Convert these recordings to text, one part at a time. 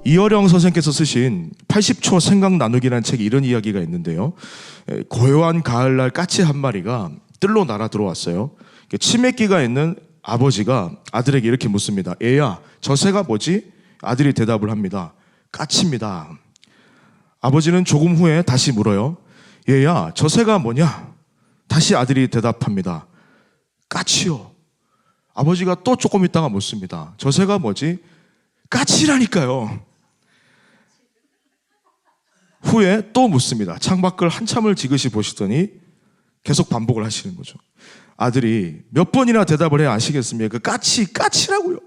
이어령 선생께서 쓰신 80초 생각 나누기라는 책에 이런 이야기가 있는데요. 고요한 가을날 까치 한 마리가 뜰로 날아 들어왔어요. 치맥기가 있는 아버지가 아들에게 이렇게 묻습니다. 얘야, 저 새가 뭐지? 아들이 대답을 합니다. 까치입니다. 아버지는 조금 후에 다시 물어요. 얘야, 저 새가 뭐냐? 다시 아들이 대답합니다. 까치요. 아버지가 또 조금 있다가 묻습니다. 저 새가 뭐지? 까치라니까요. 후에 또 묻습니다. 창밖을 한참을 지그시 보시더니 계속 반복을 하시는 거죠. 아들이 몇 번이나 대답을 해야 아시겠습니까? 그 까치라고요.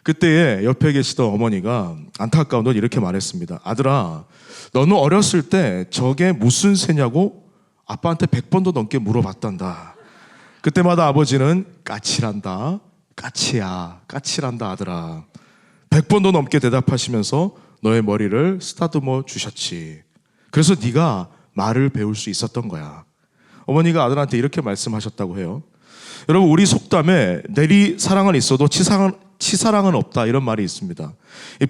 그때에 옆에 계시던 어머니가 안타까운 듯 이렇게 말했습니다. 아들아, 너는 어렸을 때 저게 무슨 새냐고 아빠한테 100번도 넘게 물어봤단다. 그때마다 아버지는 까치란다, 까치야, 까치란다 아들아. 100번도 넘게 대답하시면서 너의 머리를 쓰다듬어 주셨지. 그래서 네가 말을 배울 수 있었던 거야. 어머니가 아들한테 이렇게 말씀하셨다고 해요. 여러분, 우리 속담에 내리사랑은 있어도 치사랑은 없다, 이런 말이 있습니다.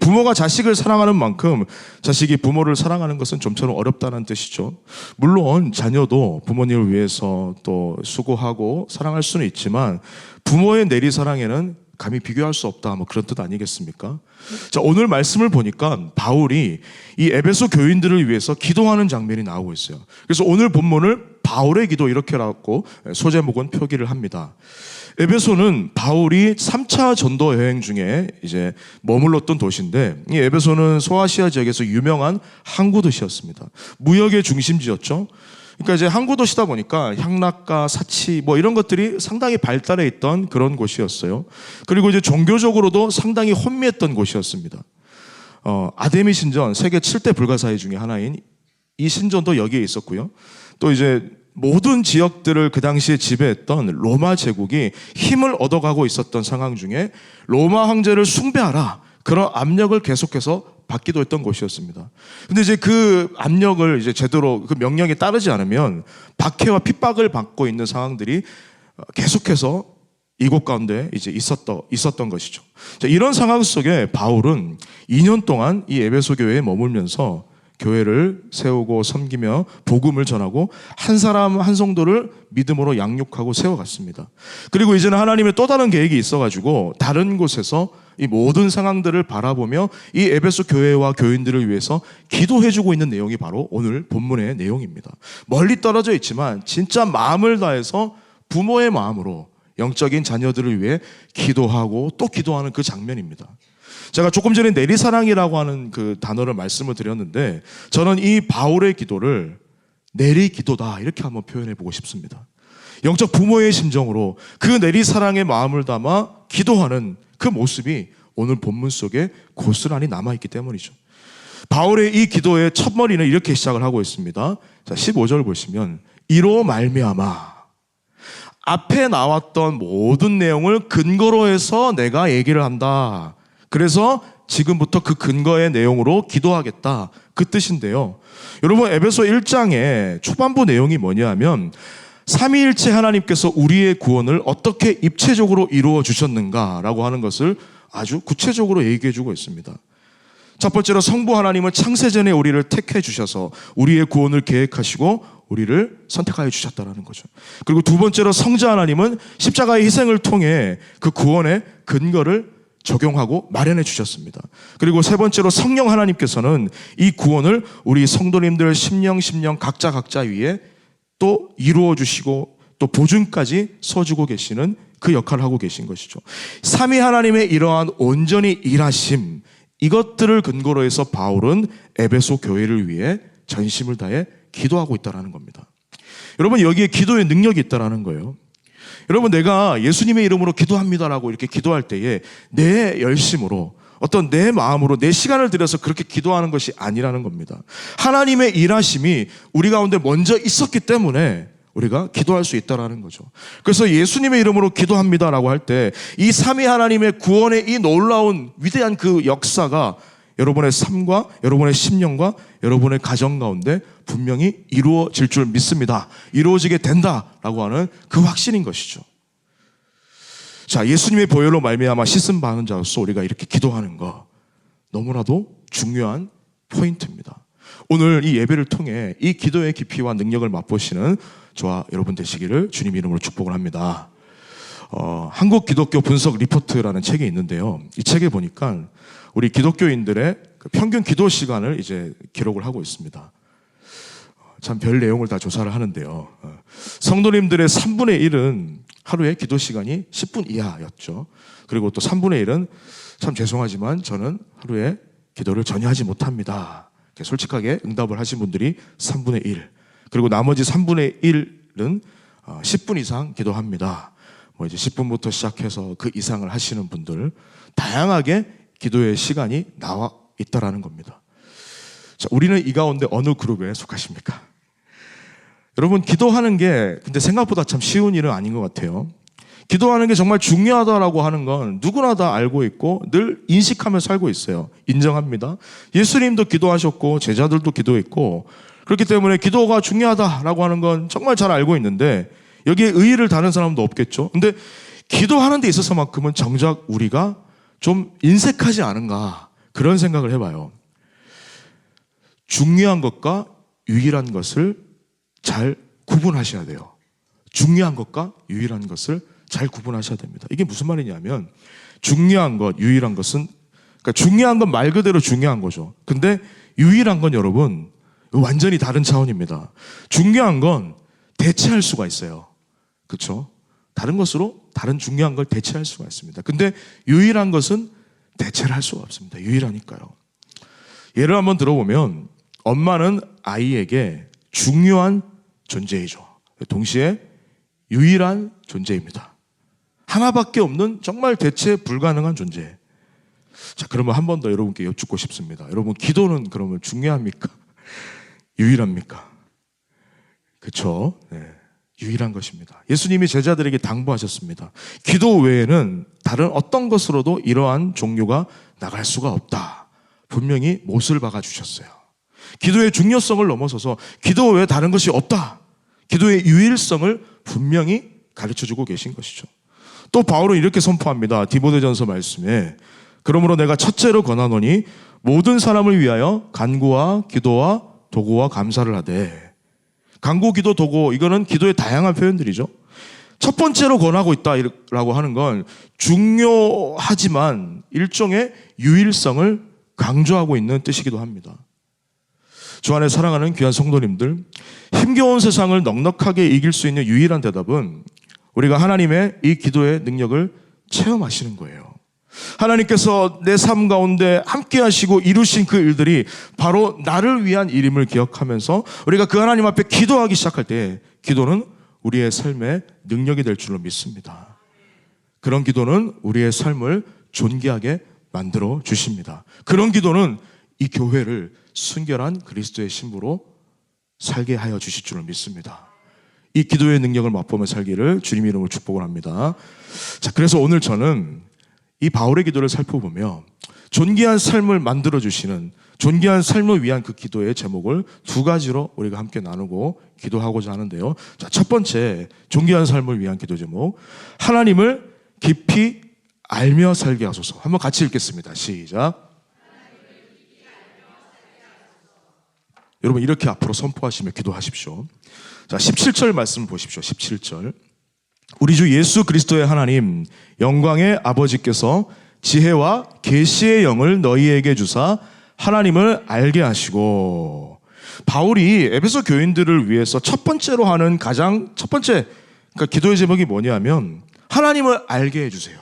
부모가 자식을 사랑하는 만큼 자식이 부모를 사랑하는 것은 좀처럼 어렵다는 뜻이죠. 물론 자녀도 부모님을 위해서 또 수고하고 사랑할 수는 있지만 부모의 내리사랑에는 감히 비교할 수 없다, 뭐 그런 뜻 아니겠습니까? 자, 오늘 말씀을 보니까 바울이 이 에베소 교인들을 위해서 기도하는 장면이 나오고 있어요. 그래서 오늘 본문을 바울의 기도 이렇게라고 소제목은 표기를 합니다. 에베소는 바울이 3차 전도 여행 중에 이제 머물렀던 도시인데, 이 에베소는 소아시아 지역에서 유명한 항구 도시였습니다. 무역의 중심지였죠. 그러니까 이제 항구 도시다 보니까 향락과 사치 뭐 이런 것들이 상당히 발달해 있던 그런 곳이었어요. 그리고 이제 종교적으로도 상당히 혼미했던 곳이었습니다. 아데미 신전, 세계 7대 불가사의 중에 하나인 이 신전도 여기에 있었고요. 또 이제 모든 지역들을 그 당시에 지배했던 로마 제국이 힘을 얻어가고 있었던 상황 중에 로마 황제를 숭배하라, 그런 압력을 계속해서 받기도 했던 곳이었습니다. 근데 이제 그 압력을 이제 제대로 그 명령에 따르지 않으면 박해와 핍박을 받고 있는 상황들이 계속해서 이곳 가운데 이제 있었던 것이죠. 자, 이런 상황 속에 바울은 2년 동안 이 에베소 교회에 머물면서 교회를 세우고 섬기며 복음을 전하고 한 사람 한 성도를 믿음으로 양육하고 세워갔습니다. 그리고 이제는 하나님의 또 다른 계획이 있어가지고 다른 곳에서 이 모든 상황들을 바라보며 이 에베소 교회와 교인들을 위해서 기도해주고 있는 내용이 바로 오늘 본문의 내용입니다. 멀리 떨어져 있지만 진짜 마음을 다해서 부모의 마음으로 영적인 자녀들을 위해 기도하고 또 기도하는 그 장면입니다. 제가 조금 전에 내리사랑이라고 하는 그 단어를 말씀을 드렸는데, 저는 이 바울의 기도를 내리기도다 이렇게 한번 표현해 보고 싶습니다. 영적 부모의 심정으로 그 내리사랑의 마음을 담아 기도하는 그 모습이 오늘 본문 속에 고스란히 남아있기 때문이죠. 바울의 이 기도의 첫머리는 이렇게 시작을 하고 있습니다. 자, 15절 보시면 이로 말미암아, 앞에 나왔던 모든 내용을 근거로 해서 내가 얘기를 한다. 그래서 지금부터 그 근거의 내용으로 기도하겠다, 그 뜻인데요. 여러분, 에베소 1장의 초반부 내용이 뭐냐 하면 삼위일체 하나님께서 우리의 구원을 어떻게 입체적으로 이루어 주셨는가라고 하는 것을 아주 구체적으로 얘기해 주고 있습니다. 첫 번째로 성부 하나님은 창세전에 우리를 택해 주셔서 우리의 구원을 계획하시고 우리를 선택하여 주셨다는 거죠. 그리고 두 번째로 성자 하나님은 십자가의 희생을 통해 그 구원의 근거를 적용하고 마련해 주셨습니다. 그리고 세 번째로 성령 하나님께서는 이 구원을 우리 성도님들 심령 각자 위에 또 이루어 주시고 또 보증까지 서주고 계시는 그 역할을 하고 계신 것이죠. 삼위 하나님의 이러한 온전히 일하심, 이것들을 근거로 해서 바울은 에베소 교회를 위해 전심을 다해 기도하고 있다는 겁니다. 여러분, 여기에 기도의 능력이 있다는 거예요. 여러분, 내가 예수님의 이름으로 기도합니다라고 이렇게 기도할 때에 내 열심으로, 어떤 내 마음으로 내 시간을 들여서 그렇게 기도하는 것이 아니라는 겁니다. 하나님의 일하심이 우리 가운데 먼저 있었기 때문에 우리가 기도할 수 있다는 거죠. 그래서 예수님의 이름으로 기도합니다라고 할 때 이 삼위 하나님의 구원의 이 놀라운 위대한 그 역사가 여러분의 삶과 여러분의 심령과 여러분의 가정 가운데 분명히 이루어질 줄 믿습니다. 이루어지게 된다라고 하는 그 확신인 것이죠. 자, 예수님의 보혈로 말미암아 씻음 받은 자로서 우리가 이렇게 기도하는 거 너무나도 중요한 포인트입니다. 오늘 이 예배를 통해 이 기도의 깊이와 능력을 맛보시는 저와 여러분 되시기를 주님 이름으로 축복을 합니다. 한국 기독교 분석 리포트라는 책이 있는데요. 이 책에 보니까 우리 기독교인들의 그 평균 기도 시간을 이제 기록을 하고 있습니다. 참 별 내용을 다 조사를 하는데요. 성도님들의 3분의 1은 하루에 기도 시간이 10분 이하였죠. 그리고 또 3분의 1은 참 죄송하지만 저는 하루에 기도를 전혀 하지 못합니다. 솔직하게 응답을 하신 분들이 3분의 1. 그리고 나머지 3분의 1은 10분 이상 기도합니다. 이제 10분부터 시작해서 그 이상을 하시는 분들, 다양하게 기도의 시간이 나와 있다라는 겁니다. 자, 우리는 이 가운데 어느 그룹에 속하십니까? 여러분, 기도하는 게 근데 생각보다 참 쉬운 일은 아닌 것 같아요. 기도하는 게 정말 중요하다라고 하는 건 누구나 다 알고 있고 늘 인식하며 살고 있어요. 인정합니다. 예수님도 기도하셨고 제자들도 기도했고, 그렇기 때문에 기도가 중요하다라고 하는 건 정말 잘 알고 있는데 여기에 의의를 다는 사람도 없겠죠. 근데 기도하는 데 있어서만큼은 정작 우리가 좀 인색하지 않은가, 그런 생각을 해봐요. 중요한 것과 유일한 것을 잘 구분하셔야 돼요. 중요한 것과 유일한 것을 잘 구분하셔야 됩니다. 이게 무슨 말이냐면, 중요한 것, 유일한 것은, 그러니까 중요한 건 말 그대로 중요한 거죠. 근데 유일한 건 여러분 완전히 다른 차원입니다. 중요한 건 대체할 수가 있어요. 그렇죠? 다른 것으로 다른 중요한 걸 대체할 수가 있습니다. 근데 유일한 것은 대체를 할 수가 없습니다. 유일하니까요. 예를 한번 들어보면, 엄마는 아이에게 중요한 존재이죠. 동시에 유일한 존재입니다. 하나밖에 없는 정말 대체 불가능한 존재. 자, 그러면 한 번 더 여러분께 여쭙고 싶습니다. 여러분, 기도는 그러면 중요합니까? 유일합니까? 그렇죠? 네, 유일한 것입니다. 예수님이 제자들에게 당부하셨습니다. 기도 외에는 다른 어떤 것으로도 이러한 종류가 나갈 수가 없다. 분명히 못을 박아주셨어요. 기도의 중요성을 넘어서서 기도 외에 다른 것이 없다. 기도의 유일성을 분명히 가르쳐주고 계신 것이죠. 또 바울은 이렇게 선포합니다. 디모데전서 말씀에, 그러므로 내가 첫째로 권하노니 모든 사람을 위하여 간구와 기도와 도구와 감사를 하되. 간구, 기도, 도구, 이거는 기도의 다양한 표현들이죠. 첫 번째로 권하고 있다라고 하는 건 중요하지만 일종의 유일성을 강조하고 있는 뜻이기도 합니다. 주 안에 사랑하는 귀한 성도님들, 힘겨운 세상을 넉넉하게 이길 수 있는 유일한 대답은 우리가 하나님의 이 기도의 능력을 체험하시는 거예요. 하나님께서 내 삶 가운데 함께 하시고 이루신 그 일들이 바로 나를 위한 일임을 기억하면서 우리가 그 하나님 앞에 기도하기 시작할 때, 기도는 우리의 삶의 능력이 될 줄로 믿습니다. 그런 기도는 우리의 삶을 존귀하게 만들어 주십니다. 그런 기도는 이 교회를 순결한 그리스도의 신부로 살게 하여 주실 줄을 믿습니다. 이 기도의 능력을 맛보며 살기를 주님 이름으로 축복을 합니다. 자, 그래서 오늘 저는 이 바울의 기도를 살펴보며 존귀한 삶을 만들어 주시는, 존귀한 삶을 위한 그 기도의 제목을 두 가지로 우리가 함께 나누고 기도하고자 하는데요. 자, 첫 번째, 존귀한 삶을 위한 기도 제목, 하나님을 깊이 알며 살게 하소서. 한번 같이 읽겠습니다. 시작. 여러분, 이렇게 앞으로 선포하시며 기도하십시오. 자, 17절 말씀 보십시오. 17절. 우리 주 예수 그리스도의 하나님, 영광의 아버지께서 지혜와 계시의 영을 너희에게 주사 하나님을 알게 하시고. 바울이 에베소 교인들을 위해서 첫 번째로 하는 첫 번째, 그러니까 기도의 제목이 뭐냐면 하나님을 알게 해주세요.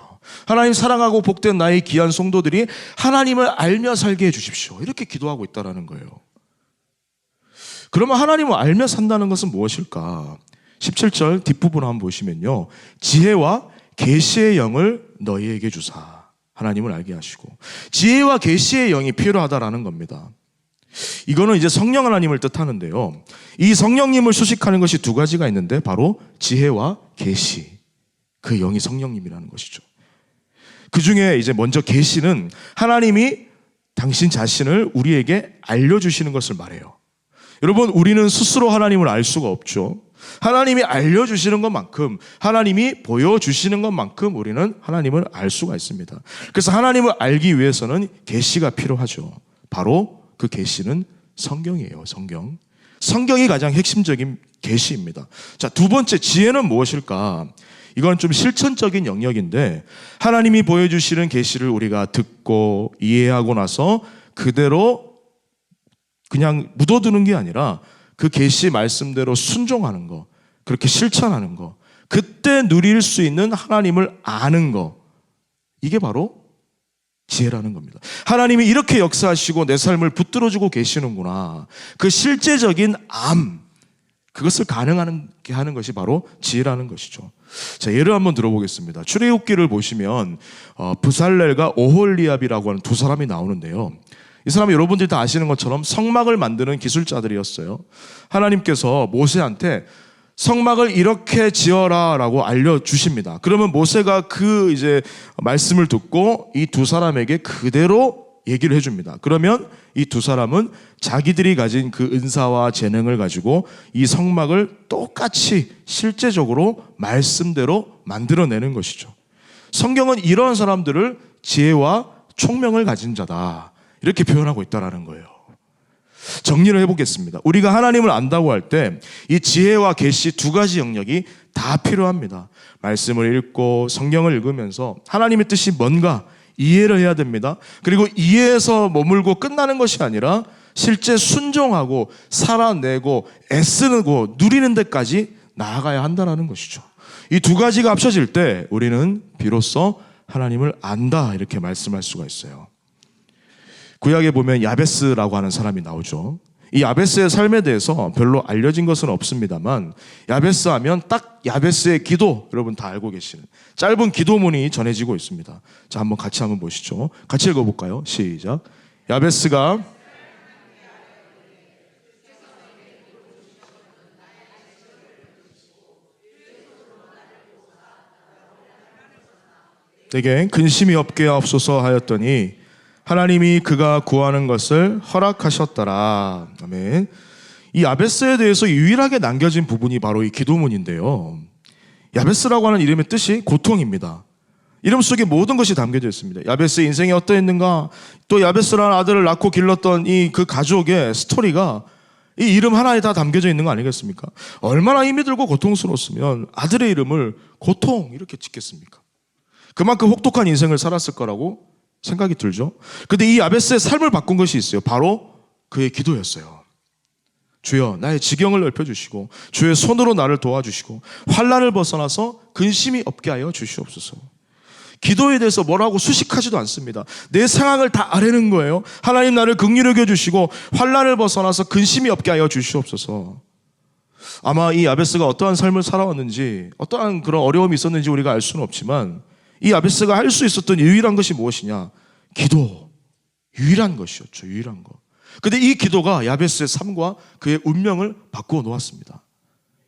하나님 사랑하고 복된 나의 귀한 성도들이 하나님을 알며 살게 해주십시오. 이렇게 기도하고 있다는 거예요. 그러면 하나님을 알며 산다는 것은 무엇일까? 17절 뒷부분 한번 보시면요, 지혜와 계시의 영을 너희에게 주사. 하나님을 알게 하시고, 지혜와 계시의 영이 필요하다라는 겁니다. 이거는 이제 성령 하나님을 뜻하는데요, 이 성령님을 수식하는 것이 두 가지가 있는데 바로 지혜와 계시, 그 영이 성령님이라는 것이죠. 그 중에 이제 먼저 계시는 하나님이 당신 자신을 우리에게 알려주시는 것을 말해요. 여러분, 우리는 스스로 하나님을 알 수가 없죠. 하나님이 알려주시는 것만큼, 하나님이 보여주시는 것만큼 우리는 하나님을 알 수가 있습니다. 그래서 하나님을 알기 위해서는 계시가 필요하죠. 바로 그 계시는 성경이에요. 성경. 성경이 가장 핵심적인 계시입니다. 자, 두 번째 지혜는 무엇일까? 이건 좀 실천적인 영역인데 하나님이 보여주시는 계시를 우리가 듣고 이해하고 나서 그대로 그냥 묻어두는 게 아니라 그 계시 말씀대로 순종하는 거, 그렇게 실천하는 거, 그때 누릴 수 있는 하나님을 아는 거, 이게 바로 지혜라는 겁니다. 하나님이 이렇게 역사하시고 내 삶을 붙들어주고 계시는구나. 그 실제적인 그것을 가능하게 하는 것이 바로 지혜라는 것이죠. 자, 예를 한번 들어보겠습니다. 출애굽기를 보시면 브살렐과 오홀리압이라고 하는 두 사람이 나오는데요. 이 사람은 여러분들이 다 아시는 것처럼 성막을 만드는 기술자들이었어요. 하나님께서 모세한테 성막을 이렇게 지어라라고 알려주십니다. 그러면 모세가 그 이제 말씀을 듣고 이 두 사람에게 그대로 얘기를 해줍니다. 그러면 이 두 사람은 자기들이 가진 그 은사와 재능을 가지고 이 성막을 똑같이 실제적으로 말씀대로 만들어내는 것이죠. 성경은 이런 사람들을 지혜와 총명을 가진 자다, 이렇게 표현하고 있다는 거예요. 정리를 해보겠습니다. 우리가 하나님을 안다고 할 때 이 지혜와 계시 두 가지 영역이 다 필요합니다. 말씀을 읽고 성경을 읽으면서 하나님의 뜻이 뭔가 이해를 해야 됩니다. 그리고 이해해서 머물고 끝나는 것이 아니라 실제 순종하고 살아내고 애쓰고 누리는 데까지 나아가야 한다는 것이죠. 이 두 가지가 합쳐질 때 우리는 비로소 하나님을 안다, 이렇게 말씀할 수가 있어요. 구약에 보면 야베스라고 하는 사람이 나오죠. 이 야베스의 삶에 대해서 별로 알려진 것은 없습니다만 야베스 하면 딱 야베스의 기도, 여러분 다 알고 계시는 짧은 기도문이 전해지고 있습니다. 자, 한번 같이 한번 보시죠. 같이 읽어볼까요? 시작. 야베스가 내게 근심이 없게 하옵소서 하였더니 하나님이 그가 구하는 것을 허락하셨더라. 아멘. 이 야베스에 대해서 유일하게 남겨진 부분이 바로 이 기도문인데요. 야베스라고 하는 이름의 뜻이 고통입니다. 이름 속에 모든 것이 담겨져 있습니다. 야베스의 인생이 어떠했는가, 또 야베스라는 아들을 낳고 길렀던 이 그 가족의 스토리가 이 이름 하나에 다 담겨져 있는 거 아니겠습니까? 얼마나 힘이 들고 고통스러웠으면 아들의 이름을 고통 이렇게 짓겠습니까? 그만큼 혹독한 인생을 살았을 거라고 생각이 들죠. 근데 이 야베스의 삶을 바꾼 것이 있어요. 바로 그의 기도였어요. 주여 나의 지경을 넓혀주시고 주의 손으로 나를 도와주시고 환난을 벗어나서 근심이 없게 하여 주시옵소서. 기도에 대해서 뭐라고 수식하지도 않습니다. 내 상황을 다 아뢰는 거예요. 하나님 나를 긍휼히 여겨주시고 환난을 벗어나서 근심이 없게 하여 주시옵소서. 아마 이 야베스가 어떠한 삶을 살아왔는지, 어떠한 그런 어려움이 있었는지 우리가 알 수는 없지만 이 야베스가 할 수 있었던 유일한 것이 무엇이냐? 기도. 유일한 것이었죠. 유일한 것. 근데 이 기도가 야베스의 삶과 그의 운명을 바꾸어 놓았습니다.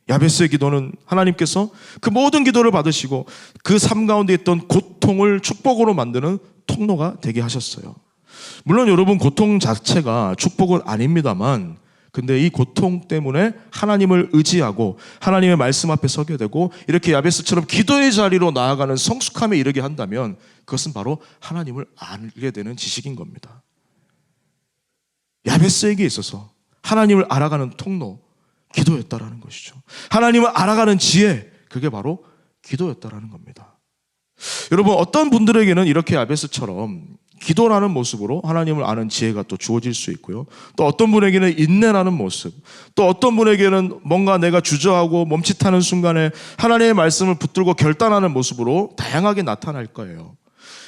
야베스의 기도는 하나님께서 그 모든 기도를 받으시고 그 삶 가운데 있던 고통을 축복으로 만드는 통로가 되게 하셨어요. 물론 여러분, 고통 자체가 축복은 아닙니다만, 근데 이 고통 때문에 하나님을 의지하고 하나님의 말씀 앞에 서게 되고 이렇게 야베스처럼 기도의 자리로 나아가는 성숙함에 이르게 한다면 그것은 바로 하나님을 알게 되는 지식인 겁니다. 야베스에게 있어서 하나님을 알아가는 통로, 기도였다라는 것이죠. 하나님을 알아가는 지혜, 그게 바로 기도였다라는 겁니다. 여러분, 어떤 분들에게는 이렇게 야베스처럼 기도라는 모습으로 하나님을 아는 지혜가 또 주어질 수 있고요. 또 어떤 분에게는 인내라는 모습, 또 어떤 분에게는 뭔가 내가 주저하고 멈칫하는 순간에 하나님의 말씀을 붙들고 결단하는 모습으로 다양하게 나타날 거예요.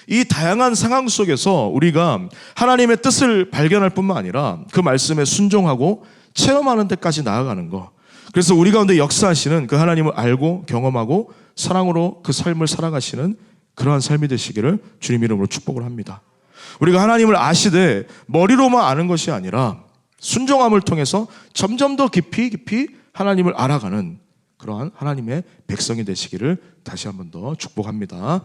이 다양한 상황 속에서 우리가 하나님의 뜻을 발견할 뿐만 아니라 그 말씀에 순종하고 체험하는 데까지 나아가는 거. 그래서 우리 가운데 역사하시는 그 하나님을 알고 경험하고 사랑으로 그 삶을 살아가시는 그러한 삶이 되시기를 주님 이름으로 축복을 합니다. 우리가 하나님을 아시되 머리로만 아는 것이 아니라 순종함을 통해서 점점 더 깊이 하나님을 알아가는 그러한 하나님의 백성이 되시기를 다시 한 번 더 축복합니다.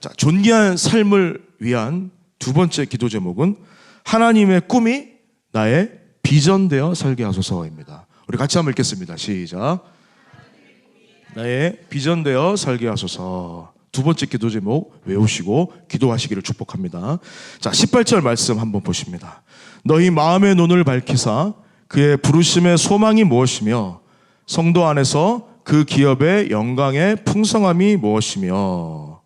자, 존귀한 삶을 위한 두 번째 기도 제목은 하나님의 꿈이 나의 비전되어 살게 하소서입니다. 우리 같이 한번 읽겠습니다. 시작. 나의 비전되어 살게 하소서. 두 번째 기도 제목 외우시고 기도하시기를 축복합니다. 자, 18절 말씀 한번 보십니다. 너희 마음의 눈을 밝히사 그의 부르심의 소망이 무엇이며 성도 안에서 그 기업의 영광의 풍성함이 무엇이며.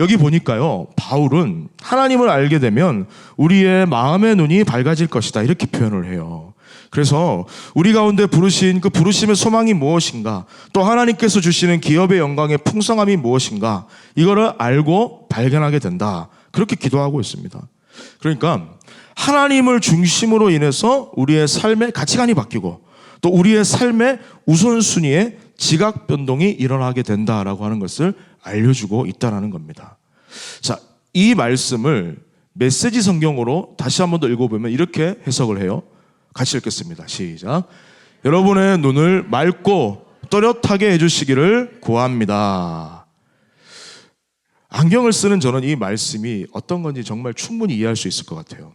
여기 보니까요, 바울은 하나님을 알게 되면 우리의 마음의 눈이 밝아질 것이다 이렇게 표현을 해요. 그래서 우리 가운데 부르신 그 부르심의 소망이 무엇인가, 또 하나님께서 주시는 기업의 영광의 풍성함이 무엇인가, 이거를 알고 발견하게 된다, 그렇게 기도하고 있습니다. 그러니까 하나님을 중심으로 인해서 우리의 삶의 가치관이 바뀌고 또 우리의 삶의 우선순위에 지각 변동이 일어나게 된다라고 하는 것을 알려주고 있다는 겁니다. 자, 이 말씀을 메시지 성경으로 다시 한 번 더 읽어보면 이렇게 해석을 해요. 같이 읽겠습니다. 시작. 여러분의 눈을 맑고 또렷하게 해주시기를 구합니다. 안경을 쓰는 저는 이 말씀이 어떤 건지 정말 충분히 이해할 수 있을 것 같아요.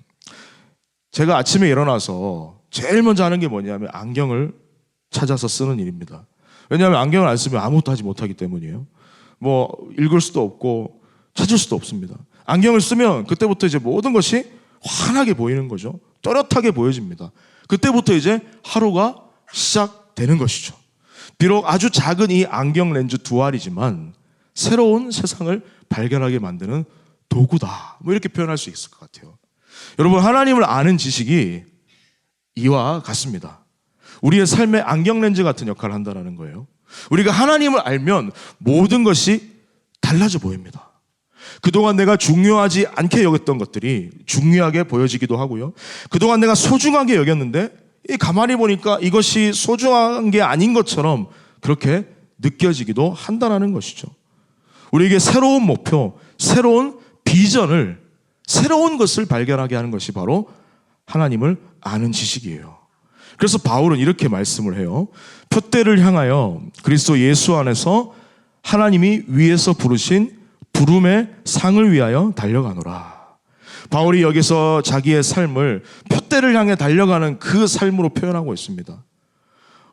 제가 아침에 일어나서 제일 먼저 하는 게 뭐냐면 안경을 찾아서 쓰는 일입니다. 왜냐하면 안경을 안 쓰면 아무것도 하지 못하기 때문이에요. 뭐 읽을 수도 없고 찾을 수도 없습니다. 안경을 쓰면 그때부터 이제 모든 것이 환하게 보이는 거죠. 또렷하게 보여집니다. 그때부터 이제 하루가 시작되는 것이죠. 비록 아주 작은 이 안경 렌즈 두 알이지만 새로운 세상을 발견하게 만드는 도구다, 뭐 이렇게 표현할 수 있을 것 같아요. 여러분, 하나님을 아는 지식이 이와 같습니다. 우리의 삶의 안경 렌즈 같은 역할을 한다는 거예요. 우리가 하나님을 알면 모든 것이 달라져 보입니다. 그동안 내가 중요하지 않게 여겼던 것들이 중요하게 보여지기도 하고요. 그동안 내가 소중하게 여겼는데 가만히 보니까 이것이 소중한 게 아닌 것처럼 그렇게 느껴지기도 한다는 것이죠. 우리에게 새로운 목표, 새로운 비전을, 새로운 것을 발견하게 하는 것이 바로 하나님을 아는 지식이에요. 그래서 바울은 이렇게 말씀을 해요. 표대를 향하여 그리스도 예수 안에서 하나님이 위에서 부르신 부름의 상을 위하여 달려가노라. 바울이 여기서 자기의 삶을 표대를 향해 달려가는 그 삶으로 표현하고 있습니다.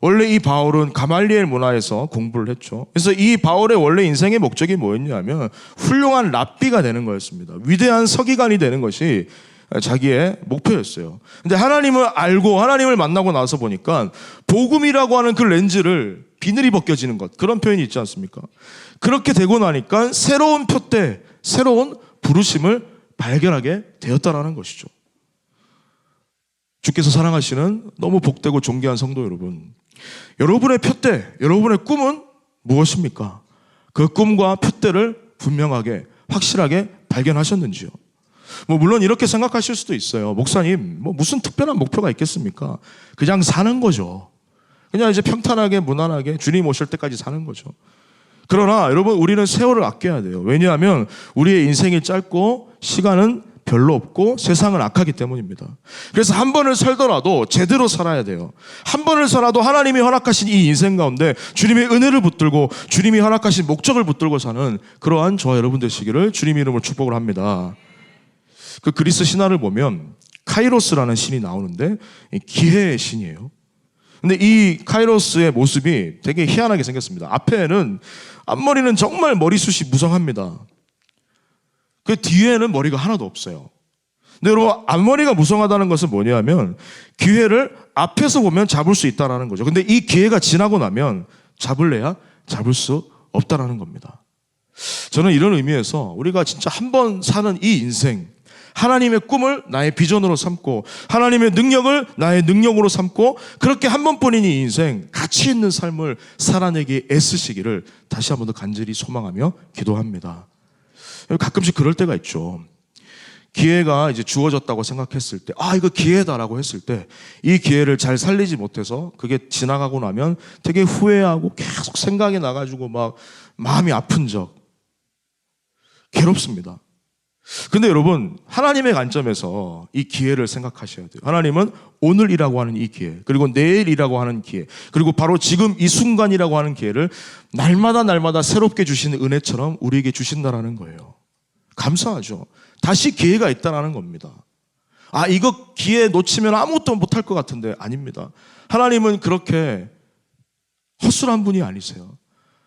원래 이 바울은 가말리엘 문화에서 공부를 했죠. 그래서 이 바울의 원래 인생의 목적이 뭐였냐면 훌륭한 랍비가 되는 거였습니다. 위대한 서기관이 되는 것이 자기의 목표였어요. 근데 하나님을 알고 하나님을 만나고 나서 보니까 복음이라고 하는 그 렌즈를 비늘이 벗겨지는 것, 그런 표현이 있지 않습니까? 그렇게 되고 나니까 새로운 표대, 새로운 부르심을 발견하게 되었다라는 것이죠. 주께서 사랑하시는 너무 복되고 존귀한 성도 여러분, 여러분의 표대, 여러분의 꿈은 무엇입니까? 그 꿈과 표대를 분명하게, 확실하게 발견하셨는지요? 뭐 물론 이렇게 생각하실 수도 있어요. 목사님, 뭐 무슨 특별한 목표가 있겠습니까? 그냥 사는 거죠. 그냥 이제 평탄하게, 무난하게 주님 오실 때까지 사는 거죠. 그러나 여러분, 우리는 세월을 아껴야 돼요. 왜냐하면 우리의 인생이 짧고 시간은 별로 없고 세상은 악하기 때문입니다. 그래서 한 번을 살더라도 제대로 살아야 돼요. 한 번을 살아도 하나님이 허락하신 이 인생 가운데 주님의 은혜를 붙들고 주님이 허락하신 목적을 붙들고 사는 그러한 저와 여러분 되시기를 주님의 이름으로 축복을 합니다. 그 그리스 신화를 보면 카이로스라는 신이 나오는데 기회의 신이에요. 근데 이 카이로스의 모습이 되게 희한하게 생겼습니다. 앞에는 앞머리는 정말 머리숱이 무성합니다. 그 뒤에는 머리가 하나도 없어요. 근데 여러분, 앞머리가 무성하다는 것은 뭐냐면 기회를 앞에서 보면 잡을 수 있다는 거죠. 근데 이 기회가 지나고 나면 잡을래야 잡을 수 없다는 겁니다. 저는 이런 의미에서 우리가 진짜 한 번 사는 이 인생, 하나님의 꿈을 나의 비전으로 삼고 하나님의 능력을 나의 능력으로 삼고 그렇게 한 번뿐인 이 인생, 가치 있는 삶을 살아내기 애쓰시기를 다시 한 번 더 간절히 소망하며 기도합니다. 가끔씩 그럴 때가 있죠. 기회가 이제 주어졌다고 생각했을 때, 이거 기회다라고 했을 때 이 기회를 잘 살리지 못해서 그게 지나가고 나면 되게 후회하고 계속 생각이 나가지고 막 마음이 아픈 적, 괴롭습니다. 근데 여러분, 하나님의 관점에서 이 기회를 생각하셔야 돼요. 하나님은 오늘이라고 하는 이 기회, 그리고 내일이라고 하는 기회, 그리고 바로 지금 이 순간이라고 하는 기회를 날마다 새롭게 주시는 은혜처럼 우리에게 주신다라는 거예요. 감사하죠. 다시 기회가 있다라는 겁니다. 이거 기회 놓치면 아무것도 못할 것 같은데 아닙니다. 하나님은 그렇게 허술한 분이 아니세요.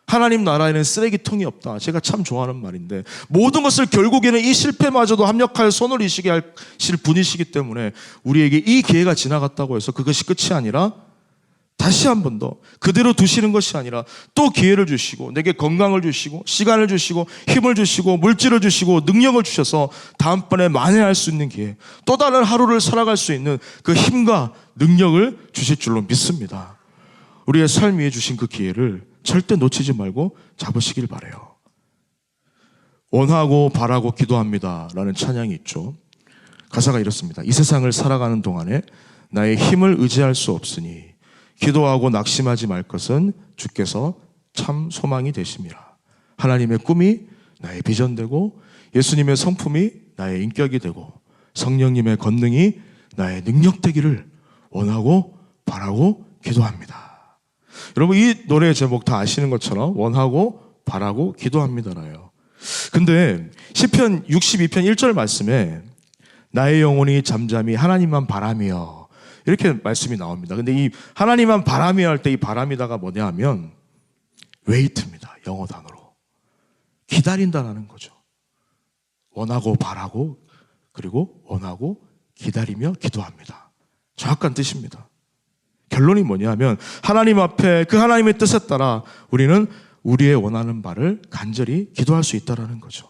하나님 나라에는 쓰레기통이 없다. 제가 참 좋아하는 말인데, 모든 것을 결국에는 이 실패마저도 합력하여 손을 이시게 하실 분이시기 때문에 우리에게 이 기회가 지나갔다고 해서 그것이 끝이 아니라 다시 한 번 더 그대로 두시는 것이 아니라 또 기회를 주시고, 내게 건강을 주시고, 시간을 주시고, 힘을 주시고, 물질을 주시고, 능력을 주셔서 다음번에 만회할 수 있는 기회, 또 다른 하루를 살아갈 수 있는 그 힘과 능력을 주실 줄로 믿습니다. 우리의 삶 위에 주신 그 기회를 절대 놓치지 말고 잡으시길 바라요. 원하고 바라고 기도합니다 라는 찬양이 있죠. 가사가 이렇습니다. 이 세상을 살아가는 동안에 나의 힘을 의지할 수 없으니 기도하고 낙심하지 말 것은 주께서 참 소망이 되심이라. 하나님의 꿈이 나의 비전 되고, 예수님의 성품이 나의 인격이 되고, 성령님의 권능이 나의 능력 되기를 원하고 바라고 기도합니다. 여러분, 이 노래의 제목 다 아시는 것처럼 원하고 바라고 기도합니다라요. 근데 시편 62편 1절 말씀에 나의 영혼이 잠잠히 하나님만 바라며 이렇게 말씀이 나옵니다. 근데 이 하나님만 바라며 할 때 이 바람이다가 뭐냐 하면 웨이트입니다. 영어 단어로. 기다린다라는 거죠. 원하고 바라고, 그리고 원하고 기다리며 기도합니다. 정확한 뜻입니다. 결론이 뭐냐면 하나님 앞에 그 하나님의 뜻에 따라 우리는 우리의 원하는 바를 간절히 기도할 수 있다는 거죠.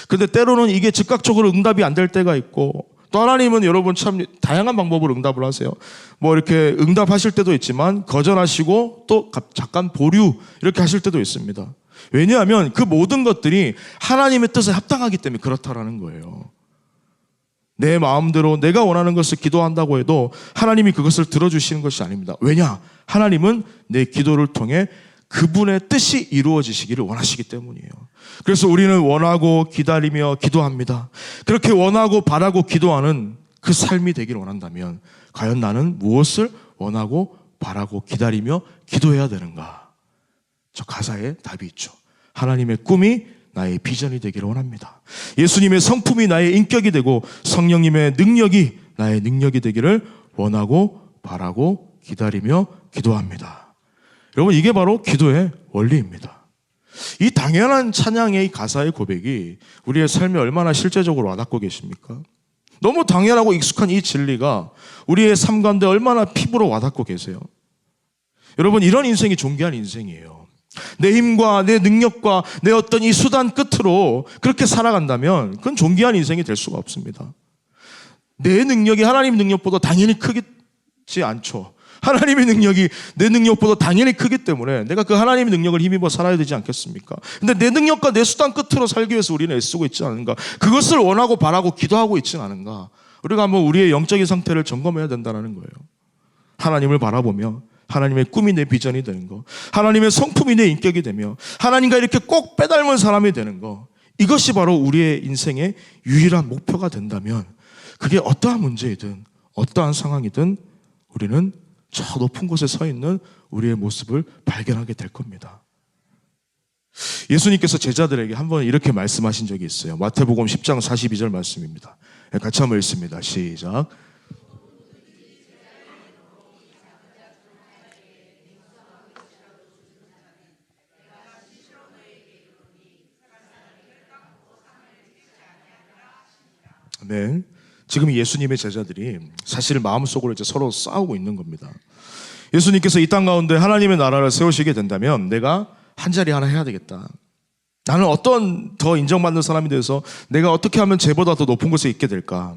근데 때로는 이게 즉각적으로 응답이 안 될 때가 있고, 또 하나님은 여러분 참 다양한 방법으로 응답을 하세요. 뭐 이렇게 응답하실 때도 있지만 거절하시고 또 잠깐 보류 이렇게 하실 때도 있습니다. 왜냐하면 그 모든 것들이 하나님의 뜻에 합당하기 때문에 그렇다라는 거예요. 내 마음대로 내가 원하는 것을 기도한다고 해도 하나님이 그것을 들어주시는 것이 아닙니다. 왜냐? 하나님은 내 기도를 통해 그분의 뜻이 이루어지시기를 원하시기 때문이에요. 그래서 우리는 원하고 기다리며 기도합니다. 그렇게 원하고 바라고 기도하는 그 삶이 되기를 원한다면 과연 나는 무엇을 원하고 바라고 기다리며 기도해야 되는가? 저 가사에 답이 있죠. 하나님의 꿈이 나의 비전이 되기를 원합니다. 예수님의 성품이 나의 인격이 되고 성령님의 능력이 나의 능력이 되기를 원하고 바라고 기다리며 기도합니다. 여러분, 이게 바로 기도의 원리입니다. 이 당연한 찬양의 이 가사의 고백이 우리의 삶에 얼마나 실제적으로 와닿고 계십니까? 너무 당연하고 익숙한 이 진리가 우리의 삶 가운데 얼마나 피부로 와닿고 계세요? 여러분, 이런 인생이 존귀한 인생이에요. 내 힘과 내 능력과 내 어떤 이 수단 끝으로 그렇게 살아간다면 그건 존귀한 인생이 될 수가 없습니다. 내 능력이 하나님 능력보다 당연히 크지 않죠. 하나님의 능력이 내 능력보다 당연히 크기 때문에 내가 그 하나님의 능력을 힘입어 살아야 되지 않겠습니까? 근데 내 능력과 내 수단 끝으로 살기 위해서 우리는 애쓰고 있지 않은가? 그것을 원하고 바라고 기도하고 있지는 않은가? 우리가 한번 우리의 영적인 상태를 점검해야 된다는 거예요. 하나님을 바라보며 하나님의 꿈이 내 비전이 되는 거, 하나님의 성품이 내 인격이 되며 하나님과 이렇게 꼭 빼닮은 사람이 되는 거, 이것이 바로 우리의 인생의 유일한 목표가 된다면 그게 어떠한 문제이든 어떠한 상황이든 우리는 저 높은 곳에 서 있는 우리의 모습을 발견하게 될 겁니다. 예수님께서 제자들에게 한번 이렇게 말씀하신 적이 있어요. 마태복음 10장 42절 말씀입니다. 같이 한번 읽습니다. 시작. 아멘. 지금 예수님의 제자들이 사실 마음속으로 이제 서로 싸우고 있는 겁니다. 예수님께서 이 땅 가운데 하나님의 나라를 세우시게 된다면 내가 한 자리 하나 해야 되겠다. 나는 어떤 더 인정받는 사람이 돼서 내가 어떻게 하면 쟤보다 더 높은 곳에 있게 될까?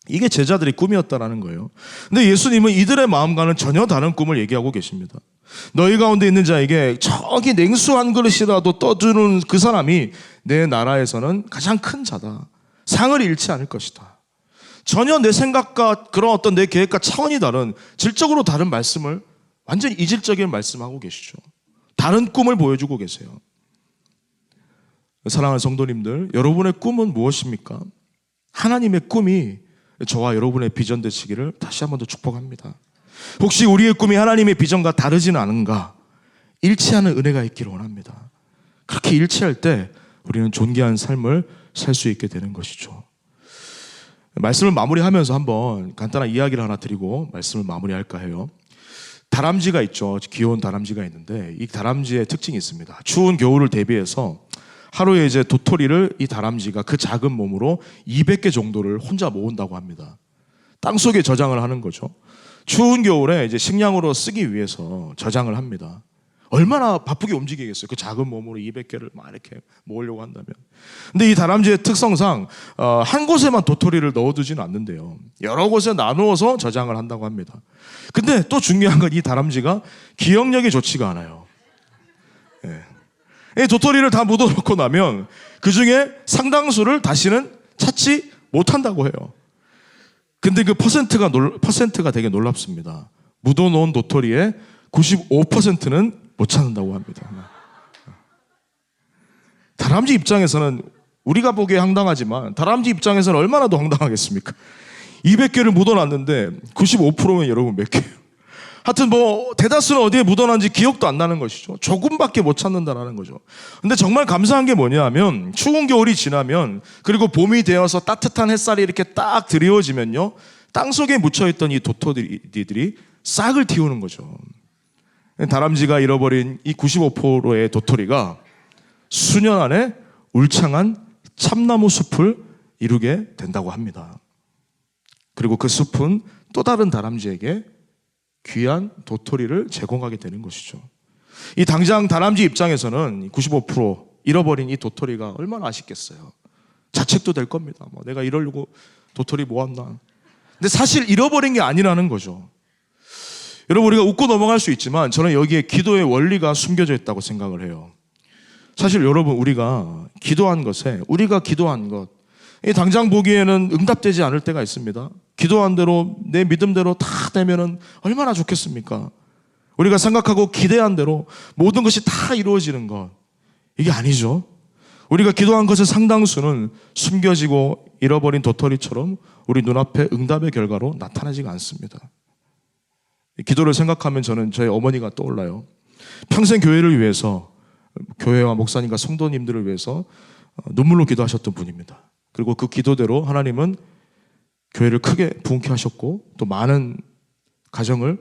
이게 제자들의 꿈이었다라는 거예요. 근데 예수님은 이들의 마음과는 전혀 다른 꿈을 얘기하고 계십니다. 너희 가운데 있는 자에게 저기 냉수 한 그릇이라도 떠주는 그 사람이 내 나라에서는 가장 큰 자다. 상을 잃지 않을 것이다. 전혀 내 생각과 그런 어떤 내 계획과 차원이 다른, 질적으로 다른 말씀을, 완전히 이질적인 말씀하고 계시죠. 다른 꿈을 보여주고 계세요. 사랑하는 성도님들, 여러분의 꿈은 무엇입니까? 하나님의 꿈이 저와 여러분의 비전 되시기를 다시 한 번 더 축복합니다. 혹시 우리의 꿈이 하나님의 비전과 다르지는 않은가? 일치하는 은혜가 있기를 원합니다. 그렇게 일치할 때 우리는 존귀한 삶을 살 수 있게 되는 것이죠. 말씀을 마무리하면서 한번 간단한 이야기를 하나 드리고 말씀을 마무리할까 해요. 다람쥐가 있죠. 귀여운 다람쥐가 있는데 이 다람쥐의 특징이 있습니다. 추운 겨울을 대비해서 하루에 이제 도토리를 이 다람쥐가 그 작은 몸으로 200개 정도를 혼자 모은다고 합니다. 땅속에 저장을 하는 거죠. 추운 겨울에 이제 식량으로 쓰기 위해서 저장을 합니다. 얼마나 바쁘게 움직이겠어요. 그 작은 몸으로 200개를 막 이렇게 모으려고 한다면. 근데 이 다람쥐의 특성상 한 곳에만 도토리를 넣어두지는 않는데요. 여러 곳에 나누어서 저장을 한다고 합니다. 근데 또 중요한 건 이 다람쥐가 기억력이 좋지가 않아요. 이 도토리를 다 묻어놓고 나면 그 중에 상당수를 다시는 찾지 못한다고 해요. 근데 그 퍼센트가 되게 놀랍습니다. 묻어놓은 도토리의 95%는 못 찾는다고 합니다. 다람쥐 입장에서는 우리가 보기에 황당하지만 다람쥐 입장에서는 얼마나 더 황당하겠습니까? 200개를 묻어놨는데 95%면 여러분 몇 개예요? 하여튼 뭐 대다수는 어디에 묻어놨는지 기억도 안 나는 것이죠. 조금밖에 못 찾는다는 거죠. 근데 정말 감사한 게 뭐냐면 추운 겨울이 지나면 그리고 봄이 되어서 따뜻한 햇살이 이렇게 딱 드리워지면요, 땅속에 묻혀있던 이 도토리들이 싹을 틔우는 거죠. 다람쥐가 잃어버린 이 95%의 도토리가 수년 안에 울창한 참나무 숲을 이루게 된다고 합니다. 그리고 그 숲은 또 다른 다람쥐에게 귀한 도토리를 제공하게 되는 것이죠. 이 당장 다람쥐 입장에서는 95% 잃어버린 이 도토리가 얼마나 아쉽겠어요. 자책도 될 겁니다. 뭐 내가 이러려고 도토리 모았나. 근데 사실 잃어버린 게 아니라는 거죠. 여러분, 우리가 웃고 넘어갈 수 있지만 저는 여기에 기도의 원리가 숨겨져 있다고 생각을 해요. 사실 여러분, 우리가 기도한 것에 우리가 기도한 것, 당장 보기에는 응답되지 않을 때가 있습니다. 기도한 대로 내 믿음대로 다 되면은 얼마나 좋겠습니까? 우리가 생각하고 기대한 대로 모든 것이 다 이루어지는 것, 이게 아니죠. 우리가 기도한 것의 상당수는 숨겨지고 잃어버린 도토리처럼 우리 눈앞에 응답의 결과로 나타나지가 않습니다. 기도를 생각하면 저는 저희 어머니가 떠올라요. 평생 교회를 위해서, 교회와 목사님과 성도님들을 위해서 눈물로 기도하셨던 분입니다. 그리고 그 기도대로 하나님은 교회를 크게 부흥케 하셨고 또 많은 가정을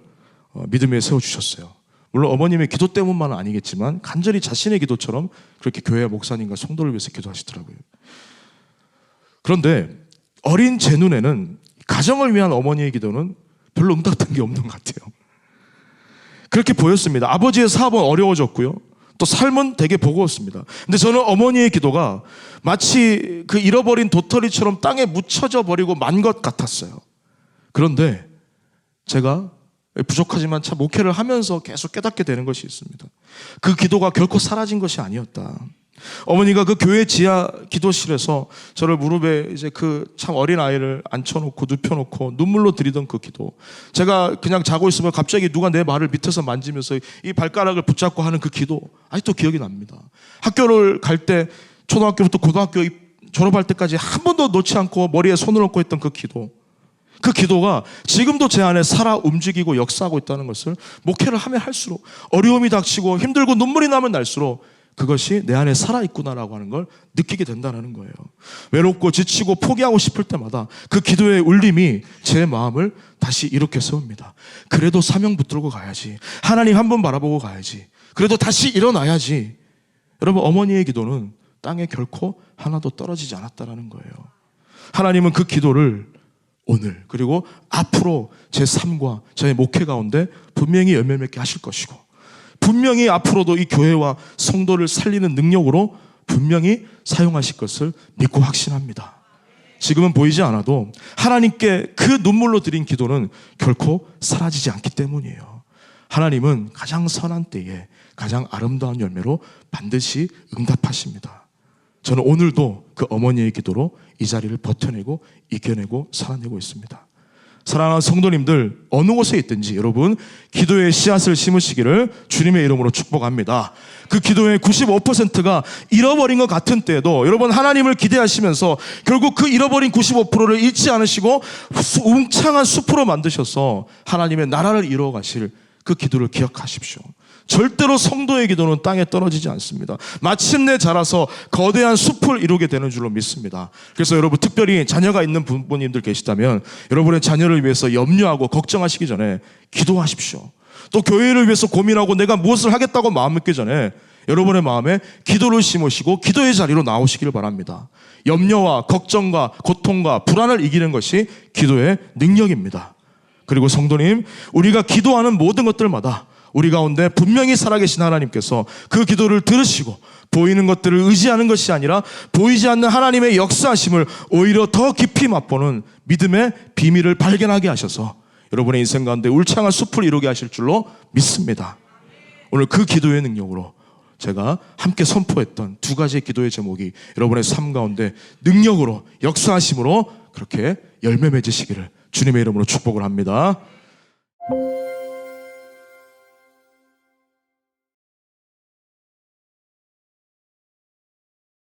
믿음 위에 세워주셨어요. 물론 어머님의 기도 때문만은 아니겠지만 간절히 자신의 기도처럼 그렇게 교회와 목사님과 성도를 위해서 기도하시더라고요. 그런데 어린 제 눈에는 가정을 위한 어머니의 기도는 별로 응답된 게 없는 것 같아요. 그렇게 보였습니다. 아버지의 사업은 어려워졌고요, 또 삶은 되게 버거웠습니다. 근데 저는 어머니의 기도가 마치 그 잃어버린 도토리처럼 땅에 묻혀져 버리고 만 것 같았어요. 그런데 제가 부족하지만 참 목회를 하면서 계속 깨닫게 되는 것이 있습니다. 그 기도가 결코 사라진 것이 아니었다. 어머니가 그 교회 지하 기도실에서 저를 무릎에 이제 그 참 어린 아이를 앉혀놓고 눕혀놓고 눈물로 드리던 그 기도, 제가 그냥 자고 있으면 갑자기 누가 내 발을 밑에서 만지면서 이 발가락을 붙잡고 하는 그 기도 아직도 기억이 납니다. 학교를 갈 때 초등학교부터 고등학교 졸업할 때까지 한 번도 놓지 않고 머리에 손을 얹고 했던 그 기도, 그 기도가 지금도 제 안에 살아 움직이고 역사하고 있다는 것을 목회를 하면 할수록, 어려움이 닥치고 힘들고 눈물이 나면 날수록 그것이 내 안에 살아있구나라고 하는 걸 느끼게 된다는 거예요. 외롭고 지치고 포기하고 싶을 때마다 그 기도의 울림이 제 마음을 다시 일으켜 세웁니다. 그래도 사명 붙들고 가야지, 하나님 한 번 바라보고 가야지, 그래도 다시 일어나야지. 여러분, 어머니의 기도는 땅에 결코 하나도 떨어지지 않았다는 거예요. 하나님은 그 기도를 오늘 그리고 앞으로 제 삶과 저의 목회 가운데 분명히 열매 맺게 하실 것이고, 분명히 앞으로도 이 교회와 성도를 살리는 능력으로 분명히 사용하실 것을 믿고 확신합니다. 지금은 보이지 않아도 하나님께 그 눈물로 드린 기도는 결코 사라지지 않기 때문이에요. 하나님은 가장 선한 때에 가장 아름다운 열매로 반드시 응답하십니다. 저는 오늘도 그 어머니의 기도로 이 자리를 버텨내고 이겨내고 살아내고 있습니다. 사랑하는 성도님들, 어느 곳에 있든지 여러분 기도의 씨앗을 심으시기를 주님의 이름으로 축복합니다. 그 기도의 95%가 잃어버린 것 같은 때에도 여러분 하나님을 기대하시면서 결국 그 잃어버린 95%를 잃지 않으시고 웅창한 숲으로 만드셔서 하나님의 나라를 이루어가실 그 기도를 기억하십시오. 절대로 성도의 기도는 땅에 떨어지지 않습니다. 마침내 자라서 거대한 숲을 이루게 되는 줄로 믿습니다. 그래서 여러분, 특별히 자녀가 있는 부모님들 계시다면 여러분의 자녀를 위해서 염려하고 걱정하시기 전에 기도하십시오. 또 교회를 위해서 고민하고 내가 무엇을 하겠다고 마음 먹기 전에 여러분의 마음에 기도를 심으시고 기도의 자리로 나오시기를 바랍니다. 염려와 걱정과 고통과 불안을 이기는 것이 기도의 능력입니다. 그리고 성도님, 우리가 기도하는 모든 것들마다 우리 가운데 분명히 살아계신 하나님께서 그 기도를 들으시고 보이는 것들을 의지하는 것이 아니라 보이지 않는 하나님의 역사하심을 오히려 더 깊이 맛보는 믿음의 비밀을 발견하게 하셔서 여러분의 인생 가운데 울창한 숲을 이루게 하실 줄로 믿습니다. 오늘 그 기도의 능력으로 제가 함께 선포했던 두 가지의 기도의 제목이 여러분의 삶 가운데 능력으로 역사하심으로 그렇게 열매 맺으시기를 주님의 이름으로 축복을 합니다.